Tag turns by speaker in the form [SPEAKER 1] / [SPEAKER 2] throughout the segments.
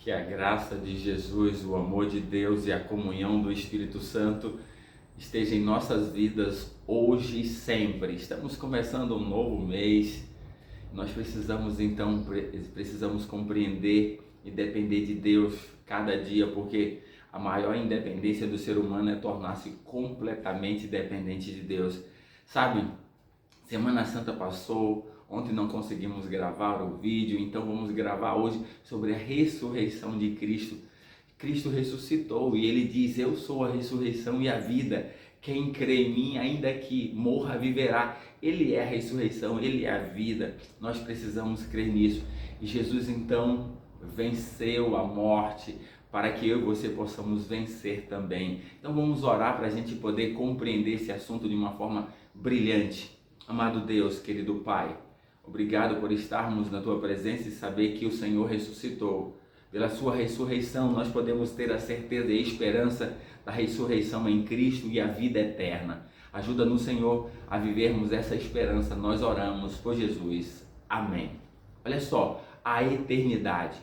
[SPEAKER 1] Que a graça de Jesus, o amor de Deus e a comunhão do Espírito Santo esteja em nossas vidas hoje e sempre. Estamos começando um novo mês. Nós precisamos compreender e depender de Deus cada dia, porque a maior independência do ser humano é tornar-se completamente dependente de Deus. Sabe, Semana Santa passou, ontem não conseguimos gravar o vídeo, então vamos gravar hoje sobre a ressurreição de Cristo. Cristo ressuscitou e ele diz: eu sou a ressurreição e a vida. Quem crê em mim, ainda que morra, viverá. Ele é a ressurreição, ele é a vida. Nós precisamos crer nisso. E Jesus então venceu a morte para que eu e você possamos vencer também. Então vamos orar para a gente poder compreender esse assunto de uma forma brilhante. Amado Deus, querido Pai, obrigado por estarmos na Tua presença e saber que o Senhor ressuscitou. Pela Sua ressurreição nós podemos ter a certeza e a esperança da ressurreição em Cristo e a vida eterna. Ajuda-nos, Senhor, a vivermos essa esperança. Nós oramos por Jesus. Amém. Olha só, a eternidade,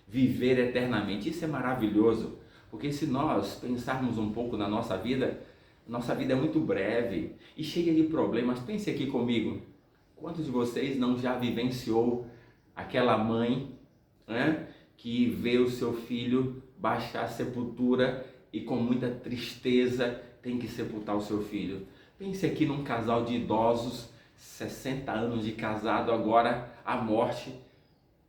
[SPEAKER 1] viver eternamente, isso é maravilhoso, porque se nós pensarmos um pouco na nossa vida é muito breve e cheia de problemas. Pense aqui comigo, quantos de vocês não já vivenciou aquela mãe, né, que vê o seu filho baixar a sepultura e com muita tristeza tem que sepultar o seu filho? Pense aqui num casal de idosos, 60 anos de casado, agora a morte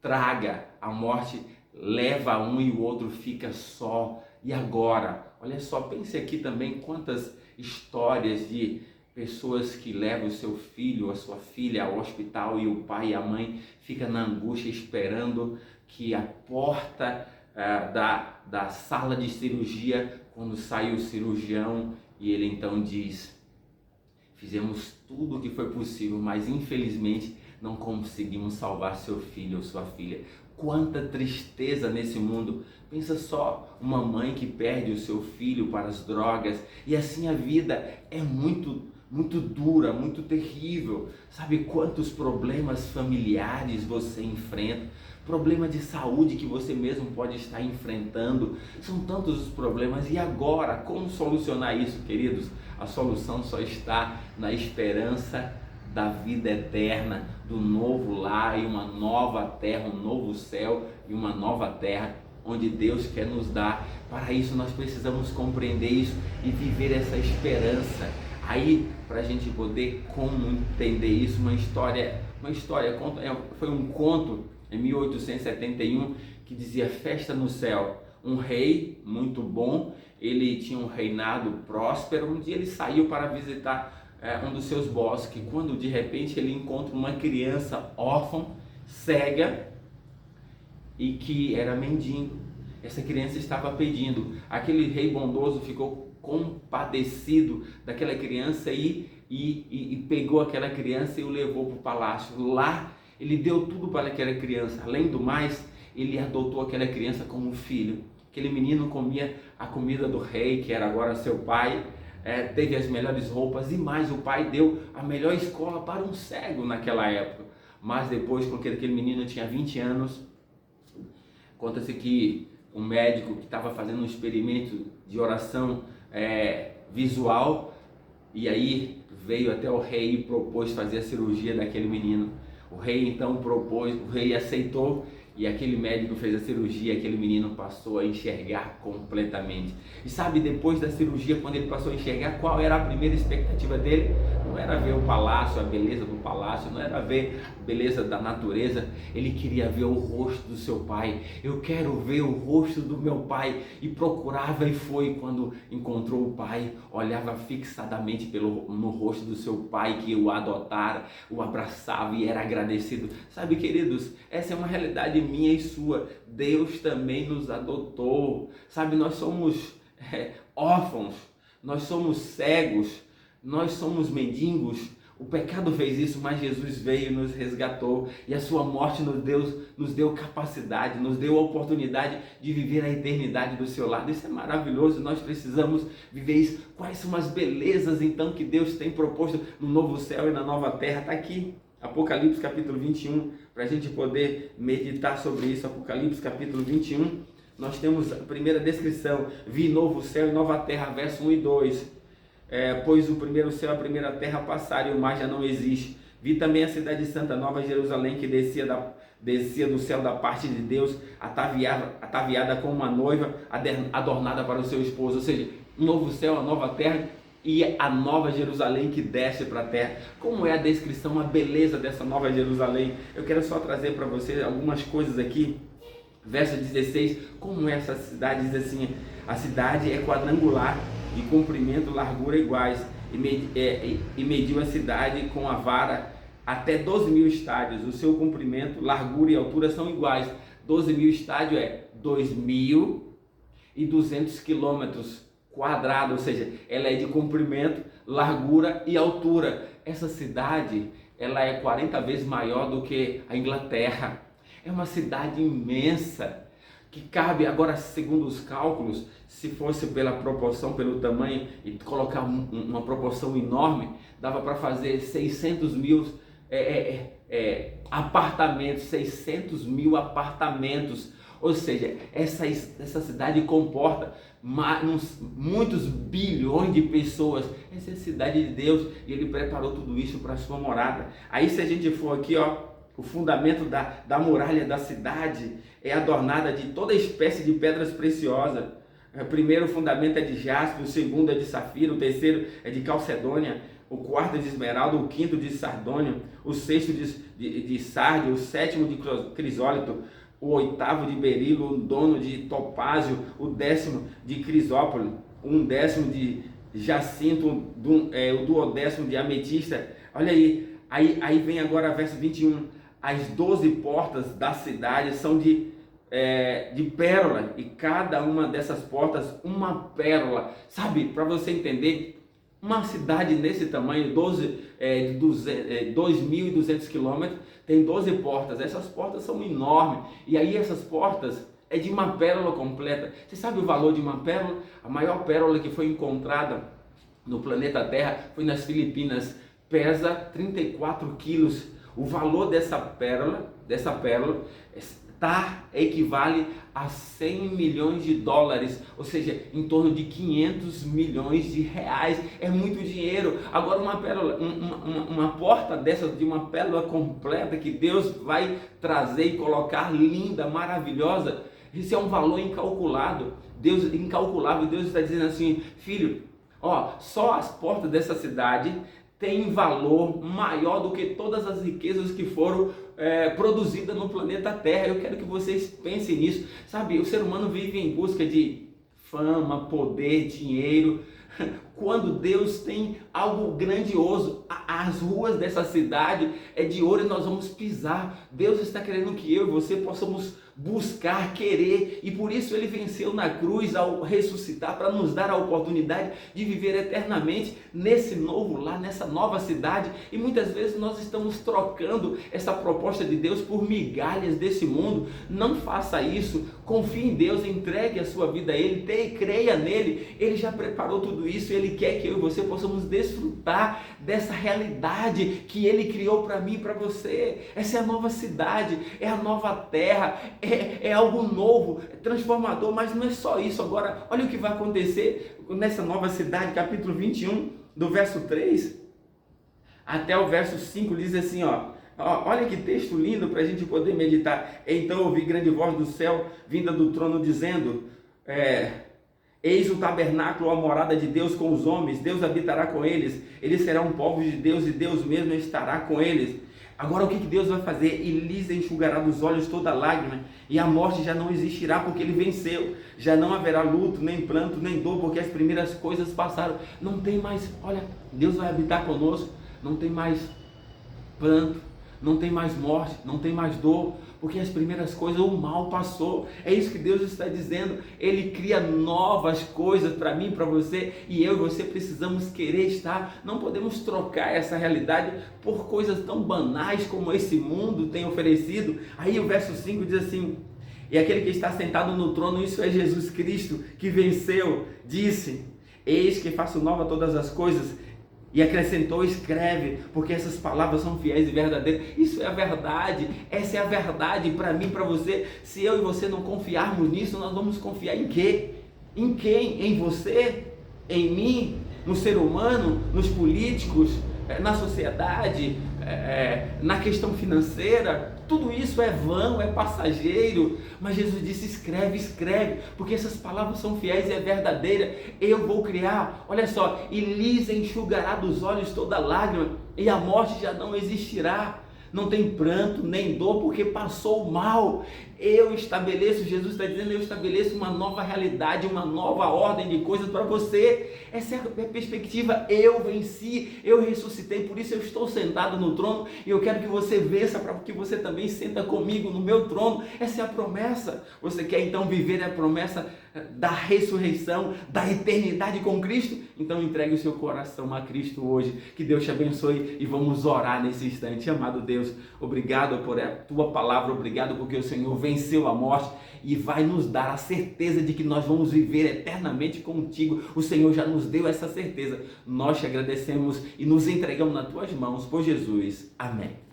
[SPEAKER 1] traga, a morte leva um e o outro fica só. E agora? Olha só, pense aqui também quantas histórias de pessoas que levam o seu filho, a sua filha ao hospital e o pai e a mãe ficam na angústia esperando que a porta da sala de cirurgia, quando sai o cirurgião e ele então diz: fizemos tudo o que foi possível, mas infelizmente não conseguimos salvar seu filho ou sua filha. Quanta tristeza nesse mundo. Pensa só, uma mãe que perde o seu filho para as drogas, e assim a vida é muito dura, muito terrível. Sabe quantos problemas familiares você enfrenta? Problema de saúde que você mesmo pode estar enfrentando. São tantos os problemas. E agora, como solucionar isso, queridos? A solução só está na esperança da vida eterna, do novo lar e uma nova terra, um novo céu e uma nova terra, onde Deus quer nos dar. Para isso nós precisamos compreender isso e viver essa esperança. Aí, para a gente poder entender isso, foi um conto em 1871 que dizia: festa no céu. Um rei muito bom, ele tinha um reinado próspero. Um dia ele saiu para visitar um dos seus bosques, quando de repente ele encontra uma criança órfã, cega e que era mendigo. Essa criança estava pedindo. Aquele rei bondoso ficou compadecido daquela criança e pegou aquela criança e o levou para o palácio. Lá ele deu tudo para aquela criança. Além do mais, ele adotou aquela criança como filho. Aquele menino comia a comida do rei, que era agora seu pai. Teve as melhores roupas e mais, o pai deu a melhor escola para um cego naquela época. Mas depois, quando aquele menino tinha 20 anos, conta-se que um médico que estava fazendo um experimento de oração visual, e aí veio até o rei e propôs fazer a cirurgia daquele menino. O rei então o rei aceitou, e aquele médico fez a cirurgia, aquele menino passou a enxergar completamente. E sabe, depois da cirurgia, quando ele passou a enxergar, qual era a primeira expectativa dele? Não era ver o palácio, a beleza do palácio, não era ver a beleza da natureza. Ele queria ver o rosto do seu pai. Eu quero ver o rosto do meu pai. E procurava e foi. Quando encontrou o pai, olhava fixadamente no rosto do seu pai, que o adotara, o abraçava e era agradecido. Sabe, queridos, essa é uma realidade minha e sua. Deus também nos adotou. Sabe, nós somos órfãos, nós somos cegos, nós somos mendigos. O pecado fez isso, mas Jesus veio e nos resgatou, e a sua morte nos deu capacidade, nos deu a oportunidade de viver a eternidade do seu lado. Isso é maravilhoso, nós precisamos viver isso. Quais são as belezas então que Deus tem proposto no novo céu e na nova terra? Está aqui, Apocalipse capítulo 21, para a gente poder meditar sobre isso. Apocalipse capítulo 21, nós temos a primeira descrição: vi novo céu e nova terra, verso 1 e 2. Pois o primeiro céu e a primeira terra passaram e o mar já não existe. Vi também a cidade santa, Nova Jerusalém, que descia do céu da parte de Deus, ataviada como uma noiva adornada para o seu esposo. Ou seja, um novo céu, a nova terra e a nova Jerusalém que desce para a terra. Como é a descrição, a beleza dessa nova Jerusalém? Eu quero só trazer para você algumas coisas aqui. Verso 16, como é essa cidade? Diz assim: a cidade é quadrangular, de comprimento e largura iguais, e mediu a cidade com a vara até 12.000 estádios. O seu comprimento, largura e altura são iguais. 12.000 estádios é 2.200 quilômetros quadrados, ou seja, ela é de comprimento, largura e altura. Essa cidade, ela é 40 vezes maior do que a Inglaterra. É uma cidade imensa, que cabe, agora segundo os cálculos, se fosse pela proporção, pelo tamanho, e colocar uma proporção enorme, dava para fazer 600 mil apartamentos, 600 mil apartamentos. Ou seja, essa cidade comporta muitos bilhões de pessoas. Essa é a cidade de Deus, e Ele preparou tudo isso para a sua morada. Aí se a gente for aqui, o fundamento da muralha da cidade é adornada de toda espécie de pedras preciosas. O primeiro fundamento é de jaspe, o segundo é de safira, o terceiro é de calcedônia, o quarto é de esmeralda, o quinto de sardônio, o sexto de sárdio, o sétimo de crisólito, o oitavo de berilo, o nono de topázio, o 10º de crisópolo, um 10º de jacinto, o 12º de ametista. Olha aí vem agora verso 21. As 12 portas da cidade são de pérola, e cada uma dessas portas uma pérola. Sabe, para você entender, uma cidade nesse tamanho, 2.200 quilômetros, tem 12 portas. Essas portas são enormes, e aí essas portas é de uma pérola completa. Você sabe o valor de uma pérola? A maior pérola que foi encontrada no planeta Terra foi nas Filipinas, pesa 34 quilos. O valor dessa pérola equivale a 100 milhões de dólares, ou seja, em torno de 500 milhões de reais. É muito dinheiro. Agora uma pérola, uma porta dessa, de uma pérola completa, que Deus vai trazer e colocar linda, maravilhosa, isso é um valor incalculável. Deus está dizendo assim: filho, só as portas dessa cidade tem valor maior do que todas as riquezas que foram produzidas no planeta Terra. Eu quero que vocês pensem nisso. Sabe, o ser humano vive em busca de fama, poder, dinheiro, quando Deus tem algo grandioso. As ruas dessa cidade é de ouro e nós vamos pisar. Deus está querendo que eu e você possamos buscar, querer, e por isso Ele venceu na cruz ao ressuscitar, para nos dar a oportunidade de viver eternamente nesse novo lar, nessa nova cidade. E muitas vezes nós estamos trocando essa proposta de Deus por migalhas desse mundo. Não faça isso. Confie em Deus, entregue a sua vida a Ele, creia nele. Ele já preparou tudo isso. Ele quer que eu e você possamos desfrutar dessa realidade que Ele criou para mim e para você. Essa é a nova cidade, é a nova terra, é algo novo, é transformador. Mas não é só isso. Agora, olha o que vai acontecer nessa nova cidade. Capítulo 21, do verso 3 até o verso 5, diz assim, olha que texto lindo para a gente poder meditar. Então ouvi grande voz do céu, vinda do trono, dizendo: eis o tabernáculo, a morada de Deus com os homens. Deus habitará com eles, eles serão povos de Deus, e Deus mesmo estará com eles. Agora o que Deus vai fazer? E lhes enxugará dos olhos toda lágrima, e a morte já não existirá, porque Ele venceu. Já não haverá luto, nem pranto, nem dor, porque as primeiras coisas passaram. Não tem mais, olha, Deus vai habitar conosco. Não tem mais pranto, não tem mais morte, não tem mais dor, porque as primeiras coisas, o mal passou. É isso que Deus está dizendo. Ele cria novas coisas para mim, para você, e eu e você precisamos querer estar. Não podemos trocar essa realidade por coisas tão banais como esse mundo tem oferecido. Aí o verso 5 diz assim: e aquele que está sentado no trono, isso é Jesus Cristo, que venceu, disse: eis que faço nova todas as coisas. E acrescentou: escreve, porque essas palavras são fiéis e verdadeiras. Isso é a verdade, essa é a verdade para mim, para você. Se eu e você não confiarmos nisso, nós vamos confiar em quê? Em quem? Em você? Em mim? No ser humano? Nos políticos? Na sociedade? Na questão financeira? Tudo isso é vão, é passageiro. Mas Jesus disse: escreve, escreve, porque essas palavras são fiéis e é verdadeira. Eu vou criar, olha só, e lhes enxugará dos olhos toda lágrima, e a morte já não existirá. Não tem pranto nem dor, porque passou o mal. Eu estabeleço, Jesus está dizendo, eu estabeleço uma nova realidade, uma nova ordem de coisas para você. Essa é a perspectiva. Eu venci, eu ressuscitei, por isso eu estou sentado no trono, e eu quero que você vença, para que você também senta comigo no meu trono. Essa é a promessa. Você quer então viver a promessa da ressurreição, da eternidade com Cristo? Então entregue o seu coração a Cristo hoje. Que Deus te abençoe, e vamos orar nesse instante. Amado Deus, obrigado por a tua palavra, obrigado porque o Senhor venceu a morte e vai nos dar a certeza de que nós vamos viver eternamente contigo. O Senhor já nos deu essa certeza. Nós te agradecemos e nos entregamos nas tuas mãos, por Jesus. Amém.